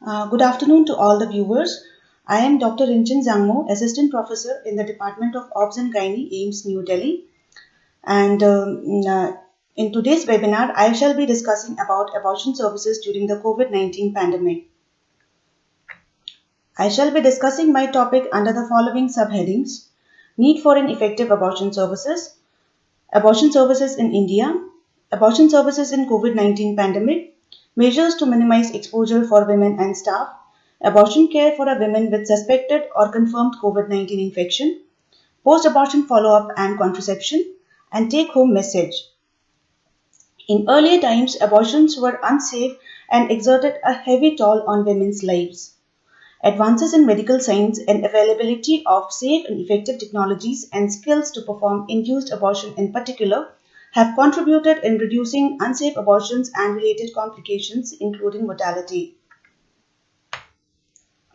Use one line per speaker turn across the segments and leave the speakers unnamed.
Good afternoon to all the viewers. I am Dr. Rinchen Zangmo, Assistant Professor in the Department of Obs and Gynae, AIIMS, New Delhi. And in today's webinar, I shall be discussing about abortion services during the COVID-19 pandemic. I shall be discussing my topic under the following subheadings: Need for an effective abortion services in India, abortion services in COVID-19 pandemic, measures to minimize exposure for women and staff, abortion care for a women with suspected or confirmed COVID-19 infection, post-abortion follow-up and contraception, and take-home message. In earlier times, abortions were unsafe and exerted a heavy toll on women's lives. Advances in medical science and availability of safe and effective technologies and skills to perform induced abortion in particular have contributed in reducing unsafe abortions and related complications, including mortality.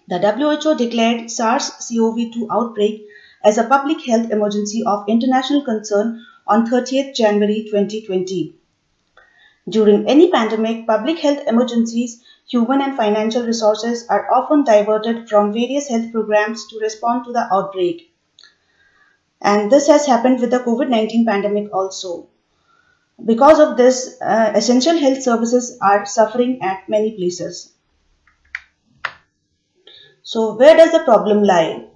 The WHO declared SARS-CoV-2 outbreak as a public health emergency of international concern on 30th January 2020. During any pandemic, public health emergencies, human and financial resources are often diverted from various health programs to respond to the outbreak. And this has happened with the COVID-19 pandemic also. Because of this, essential health services are suffering at many places. So where does the problem lie?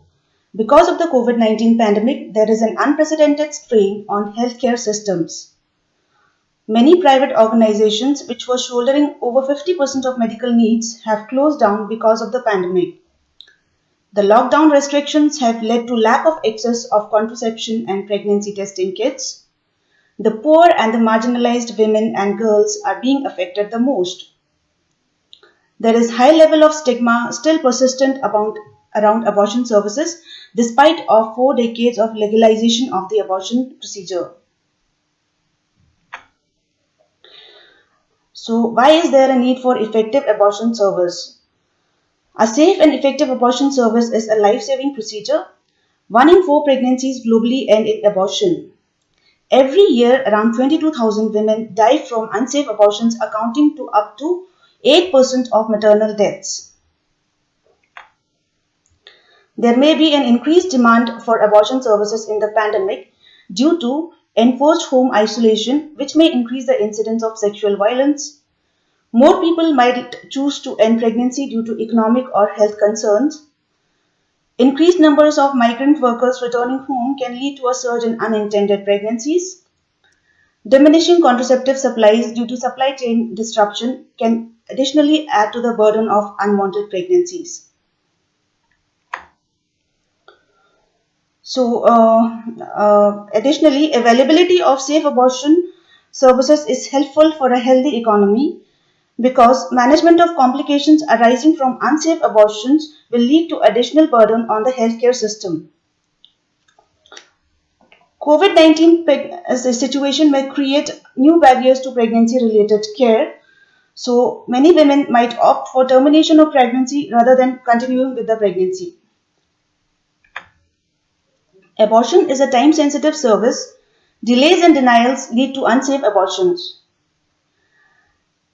Because of the COVID-19 pandemic, there is an unprecedented strain on healthcare systems. Many private organizations which were shouldering over 50% of medical needs have closed down because of the pandemic. The lockdown restrictions have led to lack of access of contraception and pregnancy testing kits. The poor and the marginalized women and girls are being affected the most. There is high level of stigma still persistent around abortion services despite of 4 decades of legalization of the abortion procedure. So why is there a need for effective abortion service? A safe and effective abortion service is a life-saving procedure. 1 in 4 pregnancies globally end in abortion. Every year, around 22,000 women die from unsafe abortions, accounting to up to 8% of maternal deaths. There may be an increased demand for abortion services in the pandemic due to enforced home isolation, which may increase the incidence of sexual violence. More people might choose to end pregnancy due to economic or health concerns. Increased numbers of migrant workers returning home can lead to a surge in unintended pregnancies. Diminishing contraceptive supplies due to supply chain disruption can additionally add to the burden of unwanted pregnancies. So, additionally, availability of safe abortion services is helpful for a healthy economy because management of complications arising from unsafe abortions will lead to additional burden on the healthcare system. COVID-19 situation may create new barriers to pregnancy-related care. So, many women might opt for termination of pregnancy rather than continuing with the pregnancy. Abortion is a time-sensitive service. Delays and denials lead to unsafe abortions.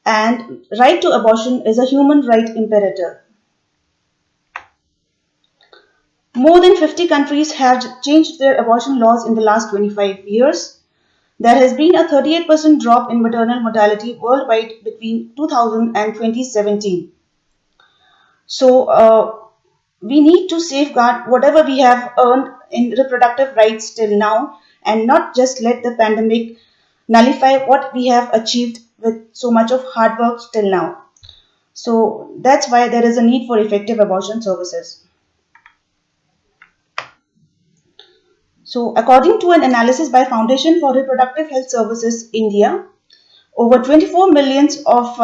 And right to abortion is a human right imperative. More than 50 countries have changed their abortion laws in the last 25 years. There has been a 38% drop in maternal mortality worldwide between 2000 and 2017. So, we need to safeguard whatever we have earned in reproductive rights till now and not just let the pandemic nullify what we have achieved with so much of hard work till now. So that's why there is a need for effective abortion services. So according to an analysis by Foundation for Reproductive Health Services India, over 24 millions of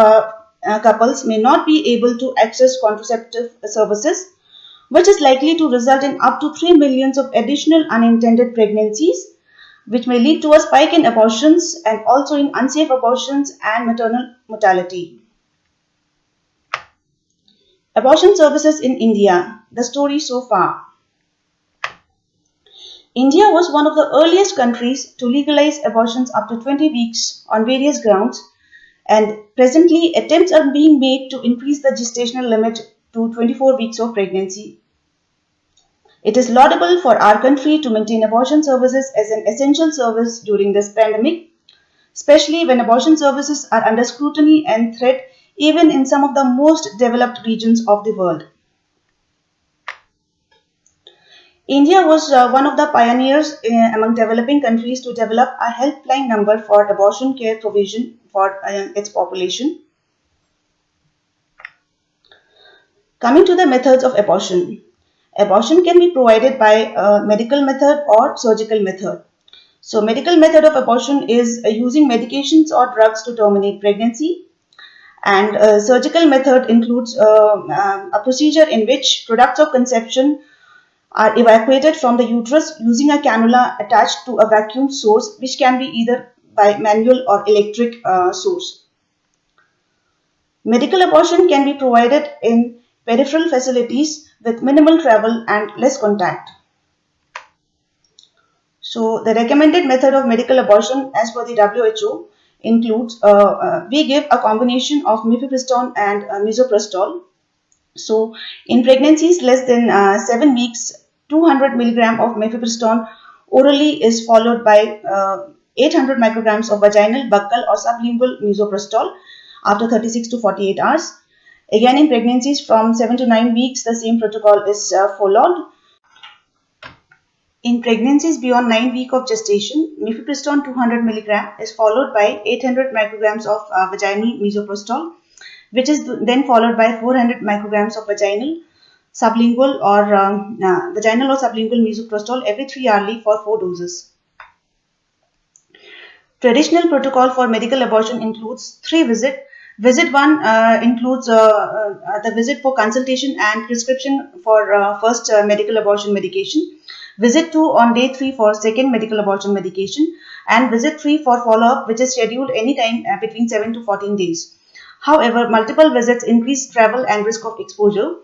couples may not be able to access contraceptive services, which is likely to result in up to 3 millions of additional unintended pregnancies, which may lead to a spike in abortions and also in unsafe abortions and maternal mortality. Abortion services in India, the story so far. India was one of the earliest countries to legalize abortions up to 20 weeks on various grounds, And presently, attempts are being made to increase the gestational limit to 24 weeks of pregnancy. It is laudable for our country to maintain abortion services as an essential service during this pandemic, especially when abortion services are under scrutiny and threat even in some of the most developed regions of the world. India was one of the pioneers among developing countries to develop a helpline number for abortion care provision for its population. Coming to the methods of abortion. Abortion can be provided by a medical method or surgical method. So medical method of abortion is using medications or drugs to terminate pregnancy. And surgical method includes a procedure in which products of conception are evacuated from the uterus using a cannula attached to a vacuum source, which can be either by manual or electric source. Medical abortion can be provided in peripheral facilities with minimal travel and less contact. So the recommended method of medical abortion as per the WHO includes, we give a combination of mifepristone and misoprostol. So in pregnancies less than 7 weeks, 200 milligram of mifepristone orally is followed by 800 micrograms of vaginal, buccal or sublingual misoprostol after 36 to 48 hours. Again, in pregnancies from 7 to 9 weeks, the same protocol is followed. In pregnancies beyond 9 weeks of gestation, mifepristone 200 mg is followed by 800 micrograms of vaginal misoprostol, which is then followed by 400 micrograms of vaginal, sublingual or misoprostol every 3 hourly for 4 doses. Traditional protocol for medical abortion includes 3 visits. Visit 1 includes the visit for consultation and prescription for first medical abortion medication. Visit 2 on day 3 for second medical abortion medication, and visit 3 for follow-up, which is scheduled anytime between 7 to 14 days. However, multiple visits increase travel and risk of exposure.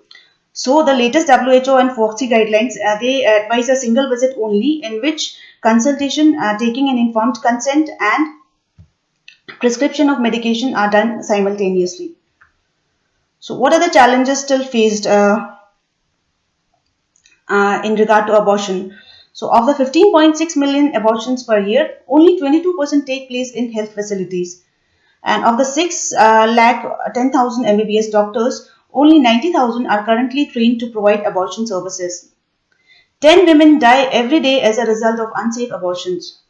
So the latest WHO and FOXI guidelines, they advise a single visit only, in which consultation, taking an informed consent and prescription of medication are done simultaneously. So what are the challenges still faced in regard to abortion? So of the 15.6 million abortions per year, only 22% take place in health facilities. And of the 6,10,000 MBBS doctors, only 90,000 are currently trained to provide abortion services. 10 women die every day as a result of unsafe abortions.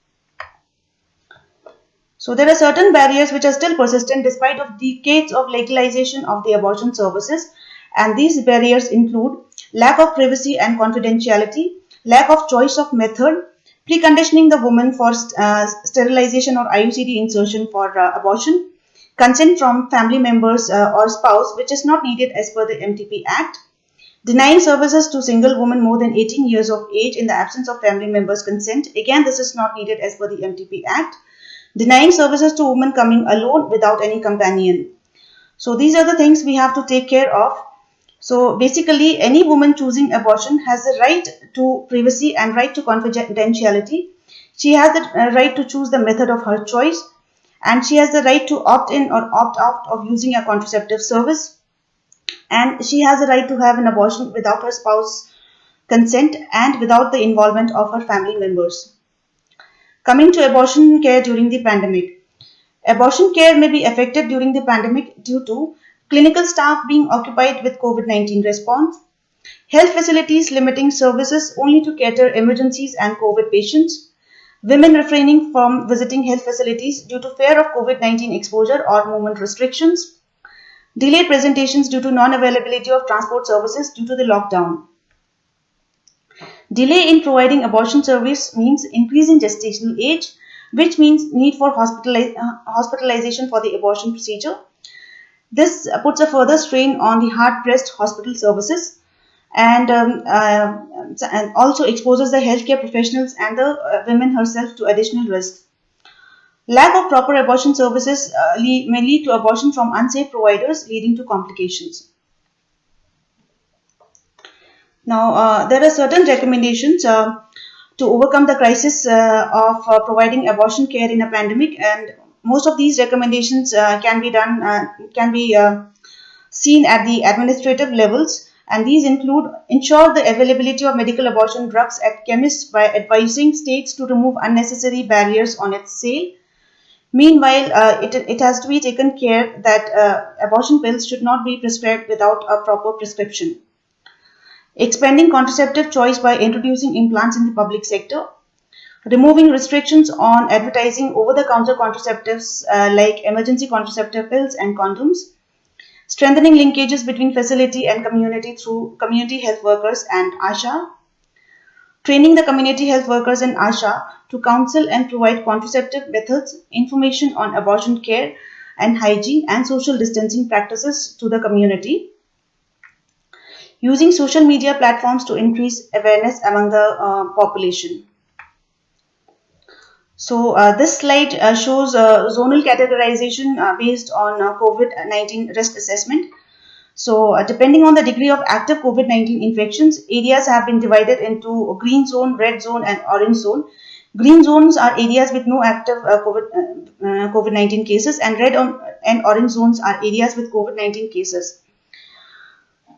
So there are certain barriers which are still persistent despite of decades of legalization of the abortion services, and these barriers include lack of privacy and confidentiality, lack of choice of method, preconditioning the woman for sterilization or IUCD insertion for abortion, consent from family members or spouse which is not needed as per the MTP Act, denying services to single women more than 18 years of age in the absence of family members' consent. Again, this is not needed as per the MTP Act. Denying services to women coming alone without any companion. So these are the things we have to take care of. So basically, any woman choosing abortion has the right to privacy and right to confidentiality. She has the right to choose the method of her choice, and she has the right to opt in or opt out of using a contraceptive service. And she has the right to have an abortion without her spouse's consent and without the involvement of her family members. Coming to abortion care during the pandemic. Abortion care may be affected during the pandemic due to clinical staff being occupied with COVID-19 response, health facilities limiting services only to cater emergencies and COVID patients, women refraining from visiting health facilities due to fear of COVID-19 exposure or movement restrictions, delayed presentations due to non-availability of transport services due to the lockdown. Delay in providing abortion service means increase in gestational age, which means need for hospitalization for the abortion procedure. This puts a further strain on the hard-pressed hospital services and also exposes the healthcare professionals and the women herself to additional risks. Lack of proper abortion services may lead to abortion from unsafe providers, leading to complications. Now, there are certain recommendations to overcome the crisis of providing abortion care in a pandemic, and most of these recommendations can be seen at the administrative levels, and these include ensure the availability of medical abortion drugs at chemists by advising states to remove unnecessary barriers on its sale. Meanwhile, it has to be taken care that abortion pills should not be prescribed without a proper prescription. Expanding contraceptive choice by introducing implants in the public sector. Removing restrictions on advertising over-the-counter contraceptives like emergency contraceptive pills and condoms. Strengthening linkages between facility and community through community health workers and ASHA. Training the community health workers and ASHA to counsel and provide contraceptive methods, information on abortion care and hygiene and social distancing practices to the community. Using social media platforms to increase awareness among the population. So this slide shows zonal categorization based on COVID-19 risk assessment. So depending on the degree of active COVID-19 infections, areas have been divided into green zone, red zone and orange zone. Green zones are areas with no active COVID-19 cases, and red and orange zones are areas with COVID-19 cases.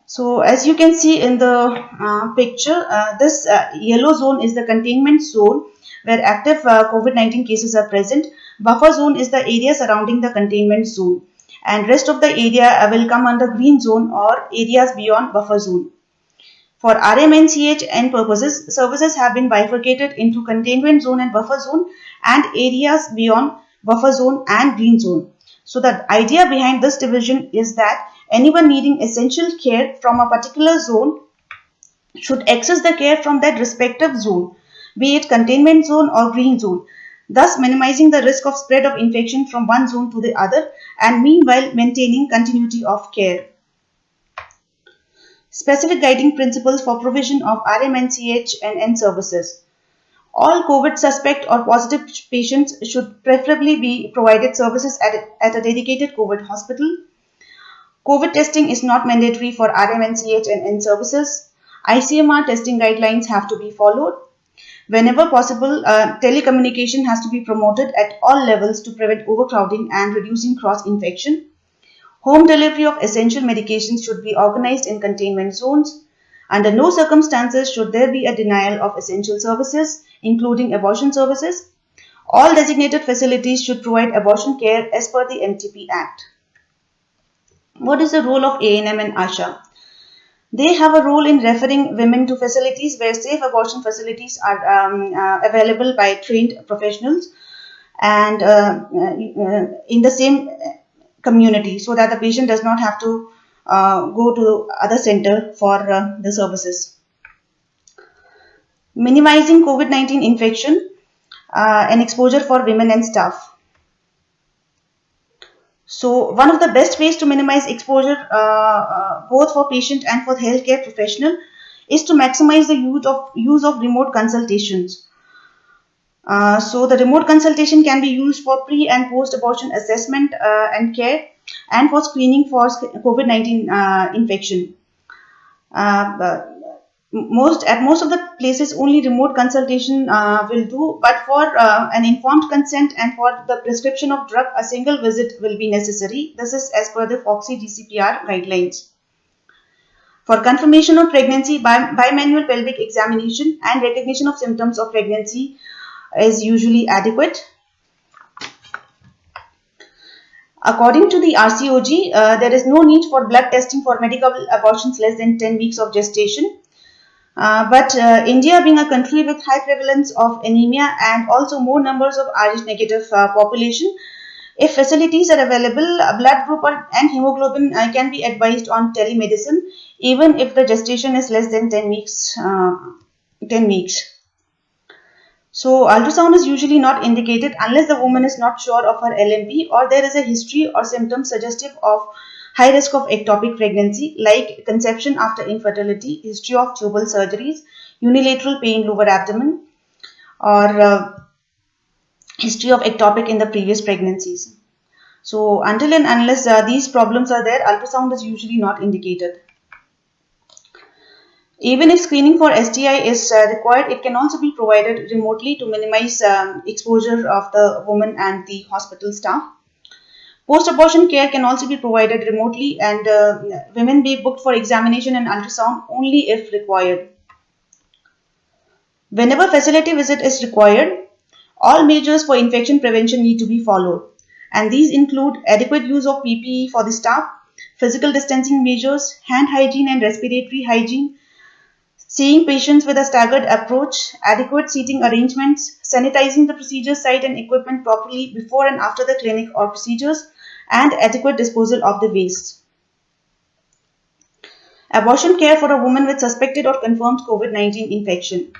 So as you can see in the picture, this yellow zone is the containment zone where active COVID-19 cases are present. Buffer zone is the area surrounding the containment zone, and rest of the area will come under green zone or areas beyond buffer zone. For RMNCHN purposes, services have been bifurcated into containment zone and buffer zone and areas beyond buffer zone and green zone. So the idea behind this division is that anyone needing essential care from a particular zone should access the care from that respective zone, be it containment zone or green zone, thus minimizing the risk of spread of infection from one zone to the other and meanwhile maintaining continuity of care. Specific guiding principles for provision of RMNCHNN services. All COVID suspect or positive patients should preferably be provided services at a dedicated COVID hospital. COVID testing is not mandatory for RMNCHNN services. ICMR testing guidelines have to be followed. Whenever possible, telecommunication has to be promoted at all levels to prevent overcrowding and reducing cross-infection. Home delivery of essential medications should be organized in containment zones. Under no circumstances should there be a denial of essential services, including abortion services. All designated facilities should provide abortion care as per the MTP Act. What is the role of ANM and ASHA? They have a role in referring women to facilities where safe abortion facilities are available by trained professionals and in the same community, so that the patient does not have to go to other center for the services. Minimizing COVID-19 infection and exposure for women and staff. So one of the best ways to minimize exposure both for patient and for healthcare professional is to maximize the use of remote consultations. So the remote consultation can be used for pre and post abortion assessment and care and for screening for COVID-19 infection. At most of the places only remote consultation will do, but for an informed consent and for the prescription of drug, a single visit will be necessary. This is as per the FOXI DCPR guidelines. For confirmation of pregnancy, bimanual pelvic examination and recognition of symptoms of pregnancy is usually adequate. According to the RCOG, there is no need for blood testing for medical abortions less than 10 weeks of gestation. But India being a country with high prevalence of anemia and also more numbers of Rh negative population, if facilities are available, blood group and hemoglobin can be advised on telemedicine even if the gestation is less than 10 weeks. So ultrasound is usually not indicated unless the woman is not sure of her LMP or there is a history or symptoms suggestive of high risk of ectopic pregnancy like conception after infertility, history of tubal surgeries, unilateral pain lower abdomen, or history of ectopic in the previous pregnancies. So until and unless these problems are there, ultrasound is usually not indicated. Even if screening for STI is required, it can also be provided remotely to minimize exposure of the woman and the hospital staff. Post-abortion care can also be provided remotely, and women be booked for examination and ultrasound only if required. Whenever facility visit is required, all measures for infection prevention need to be followed, and these include adequate use of PPE for the staff, physical distancing measures, hand hygiene and respiratory hygiene, seeing patients with a staggered approach, adequate seating arrangements, sanitizing the procedure site and equipment properly before and after the clinic or procedures, and adequate disposal of the waste. Abortion care for a woman with suspected or confirmed COVID-19 infection.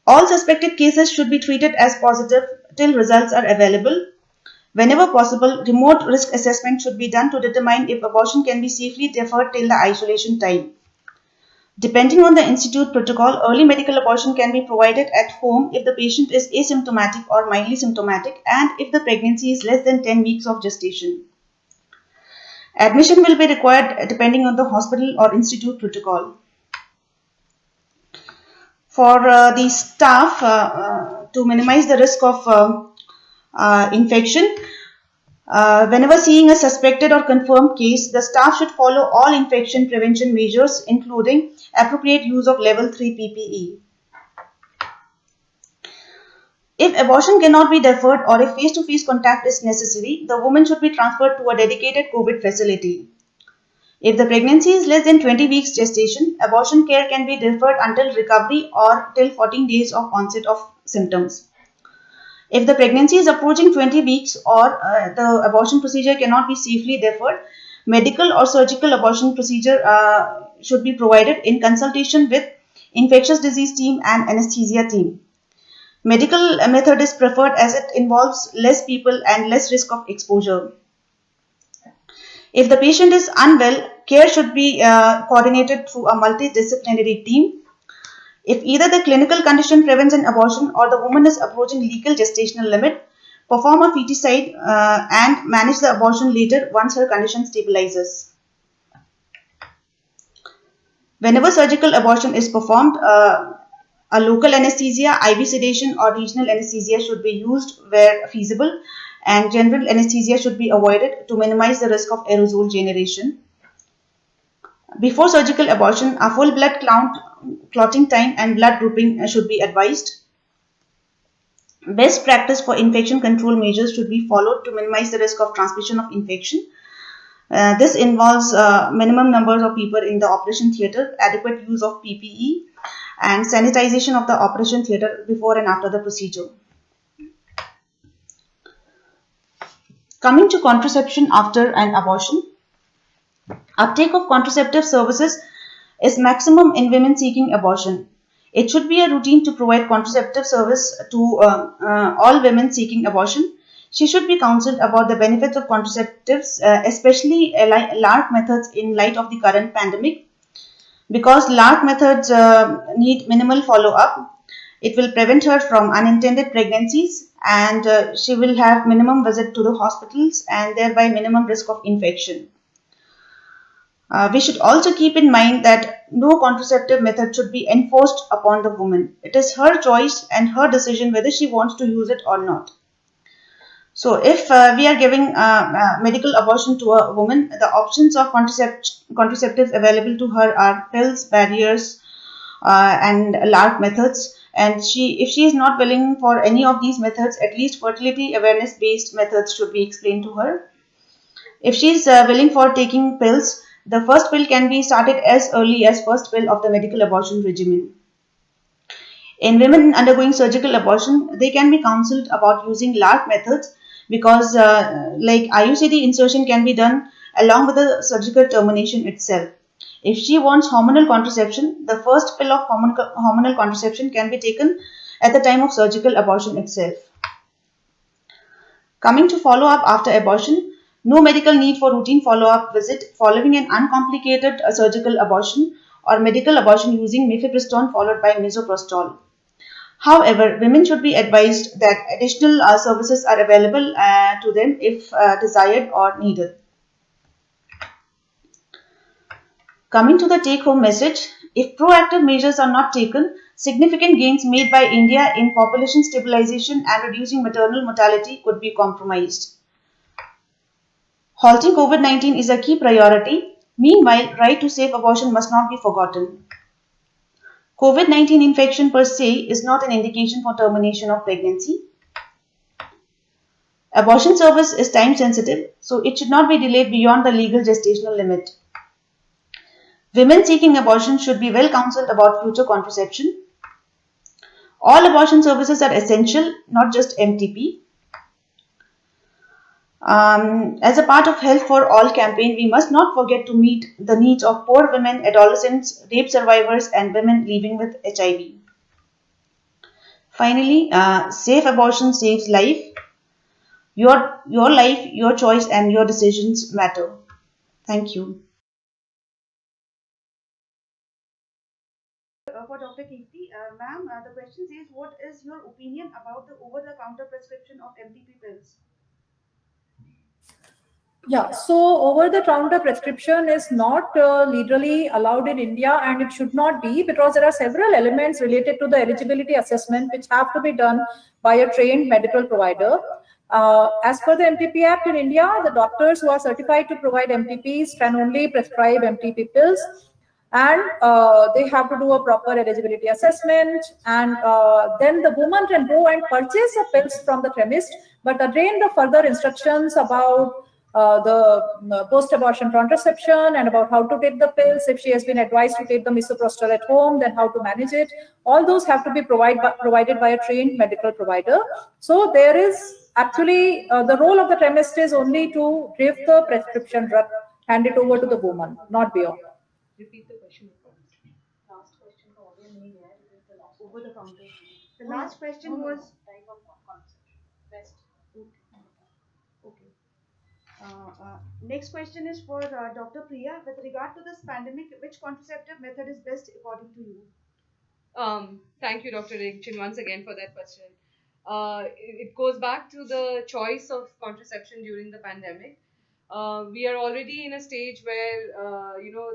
All suspected cases should be treated as positive till results are available. Whenever possible, remote risk assessment should be done to determine if abortion can be safely deferred till the isolation time. Depending on the institute protocol, early medical abortion can be provided at home if the patient is asymptomatic or mildly symptomatic and if the pregnancy is less than 10 weeks of gestation. Admission will be required depending on the hospital or institute protocol. For the staff, to minimize the risk of infection, whenever seeing a suspected or confirmed case, the staff should follow all infection prevention measures, including appropriate use of level 3 PPE. If abortion cannot be deferred or if face-to-face contact is necessary, the woman should be transferred to a dedicated COVID facility. If the pregnancy is less than 20 weeks gestation, abortion care can be deferred until recovery or till 14 days of onset of symptoms. If the pregnancy is approaching 20 weeks or the abortion procedure cannot be safely deferred, medical or surgical abortion procedure should be provided in consultation with infectious disease team and anesthesia team. Medical method is preferred as it involves less people and less risk of exposure. If the patient is unwell, care should be coordinated through a multidisciplinary team. If either the clinical condition prevents an abortion or the woman is approaching legal gestational limit, perform a feticide and manage the abortion later once her condition stabilizes. Whenever surgical abortion is performed, a local anesthesia, IV sedation or regional anesthesia should be used where feasible, and general anesthesia should be avoided to minimize the risk of aerosol generation. Before surgical abortion, a full blood count, clotting time and blood grouping should be advised. Best practice for infection control measures should be followed to minimize the risk of transmission of infection. This involves minimum numbers of people in the operation theatre, adequate use of PPE, and sanitization of the operation theatre before and after the procedure. Coming to contraception after an abortion. Uptake of contraceptive services is maximum in women seeking abortion. It should be a routine to provide contraceptive service to all women seeking abortion. She should be counseled about the benefits of contraceptives, especially LARC methods in light of the current pandemic. Because LARC methods need minimal follow-up, it will prevent her from unintended pregnancies, and she will have minimum visit to the hospitals and thereby minimum risk of infection. We should also keep in mind that no contraceptive method should be enforced upon the woman. It is her choice and her decision whether she wants to use it or not. So if we are giving medical abortion to a woman, the options of contraceptives available to her are pills, barriers, and LARC methods. And if she is not willing for any of these methods, at least fertility awareness based methods should be explained to her. If she is willing for taking pills, the first pill can be started as early as first pill of the medical abortion regimen. In women undergoing surgical abortion, they can be counseled about using LARC methods because like IUCD insertion can be done along with the surgical termination itself. If she wants hormonal contraception, the first pill of hormonal contraception can be taken at the time of surgical abortion itself. Coming to follow-up after abortion, no medical need for routine follow-up visit following an uncomplicated surgical abortion or medical abortion using mifepristone followed by misoprostol. However, women should be advised that additional services are available to them if desired or needed. Coming to the take-home message, if proactive measures are not taken, significant gains made by India in population stabilization and reducing maternal mortality could be compromised. Halting COVID-19 is a key priority. Meanwhile, right to safe abortion must not be forgotten. COVID-19 infection per se is not an indication for termination of pregnancy. Abortion service is time sensitive, so it should not be delayed beyond the legal gestational limit. Women seeking abortion should be well counseled about future contraception. All abortion services are essential, not just MTP. As a part of Health for All campaign, we must not forget to meet the needs of poor women, adolescents, rape survivors, and women living with HIV. Finally, safe abortion saves life. Your life, your choice, and your decisions matter. Thank you. For Dr. Kirti, ma'am, the question says, what is your opinion about the over-the-counter prescription of MTP pills?
Yeah, so over-the-counter prescription is not legally allowed in India, and it should not be, because there are several elements related to the eligibility assessment which have to be done by a trained medical provider. As per the MTP Act in India, the doctors who are certified to provide MTPs can only prescribe MTP pills, and they have to do a proper eligibility assessment, and then the woman can go and purchase the pills from the chemist, but again the further instructions about the post-abortion contraception and about how to take the pills, if she has been advised to take the misoprostol at home, then how to manage it, all those have to be provided by a trained medical provider. So there is actually the role of the chemist is only to give the prescription drug, hand it over to the woman, not beyond.
Repeat the question. Last question over the counter. The last question was type of contraception. Best. Okay. Next question is for Dr. Priya. With regard to this pandemic, which contraceptive method is best according to you?
Thank you, Dr. Rinchin, once again for that question. It goes back to the choice of contraception during the pandemic. We are already in a stage where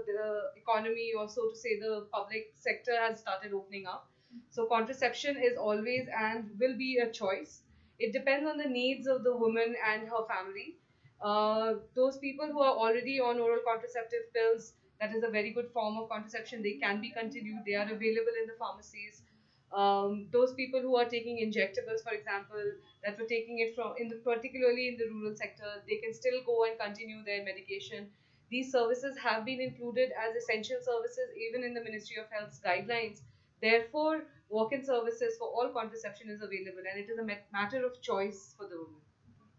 the economy, or so to say the public sector, has started opening up. So contraception is always and will be a choice. It depends on the needs of the woman and her family. Those people who are already on oral contraceptive pills, that is a very good form of contraception. They can be continued. They are available in the pharmacies. Those people who are taking injectables, for example, that were taking it from particularly in the rural sector, they can still go and continue their medication. These services have been included as essential services even in the Ministry of Health's guidelines. Therefore, walk-in services for all contraception is available, and it is a matter of choice for the woman.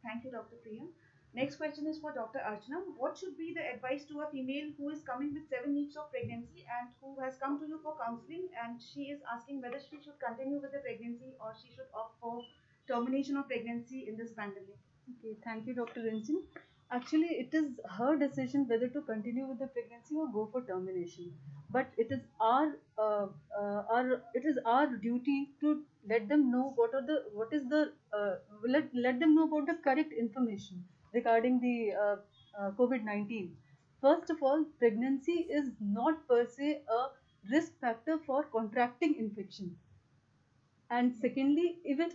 Thank you, Dr. Priya. Next question is for Dr. Archana. What should be the advice to a female who is coming with 7 weeks of pregnancy and who has come to you for counseling, and she is asking whether she should continue with the pregnancy or she should opt for termination of pregnancy in this pandemic?
Okay, thank you, Dr. Rinchin. Actually, it is her decision whether to continue with the pregnancy or go for termination. But it is our duty to let them know let them know about the correct information regarding the COVID-19. First of all, pregnancy is not per se a risk factor for contracting infection. And secondly, even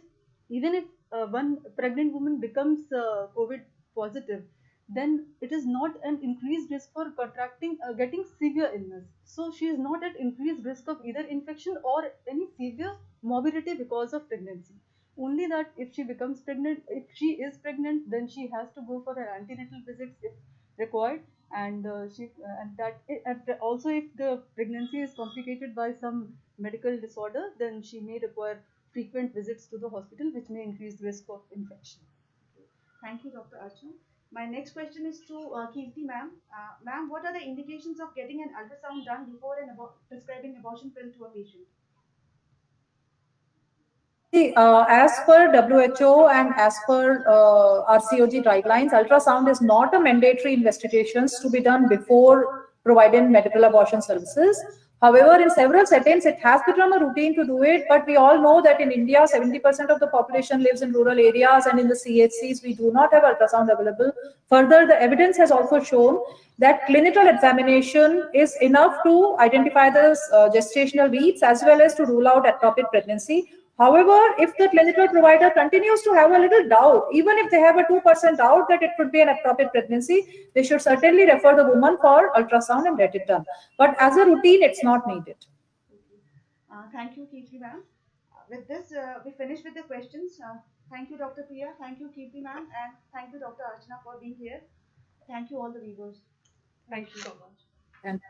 if one pregnant woman becomes COVID positive, then it is not an increased risk for contracting getting severe illness. So she is not at increased risk of either infection or any severe morbidity because of pregnancy. Only that if she becomes pregnant, if she is pregnant, then she has to go for her antenatal visits if required, and also if the pregnancy is complicated by some medical disorder, then she may require frequent visits to the hospital, which may increase the risk of infection.
Thank you, Dr. Archana. My next question is to Kirti ma'am. Ma'am, what are the indications of getting an ultrasound done before prescribing abortion pill to a patient?
As per WHO and as per RCOG guidelines, ultrasound is not a mandatory investigation to be done before providing medical abortion services. However, in several settings, it has become a routine to do it, but we all know that in India, 70% of the population lives in rural areas, and in the CHCs, we do not have ultrasound available. Further, the evidence has also shown that clinical examination is enough to identify the gestational weeks as well as to rule out ectopic pregnancy. However, if the clinical provider continues to have a little doubt, even if they have a 2% doubt that it could be an ectopic pregnancy, they should certainly refer the woman for ultrasound and get it done. But as a routine, it's not needed.
Thank you, Kirti ma'am. With this, we finish with the questions. Thank you, Dr. Priya. Thank you, Kirti ma'am. And thank you, Dr. Archana, for being here. Thank you, all the viewers.
Thank you so much.
And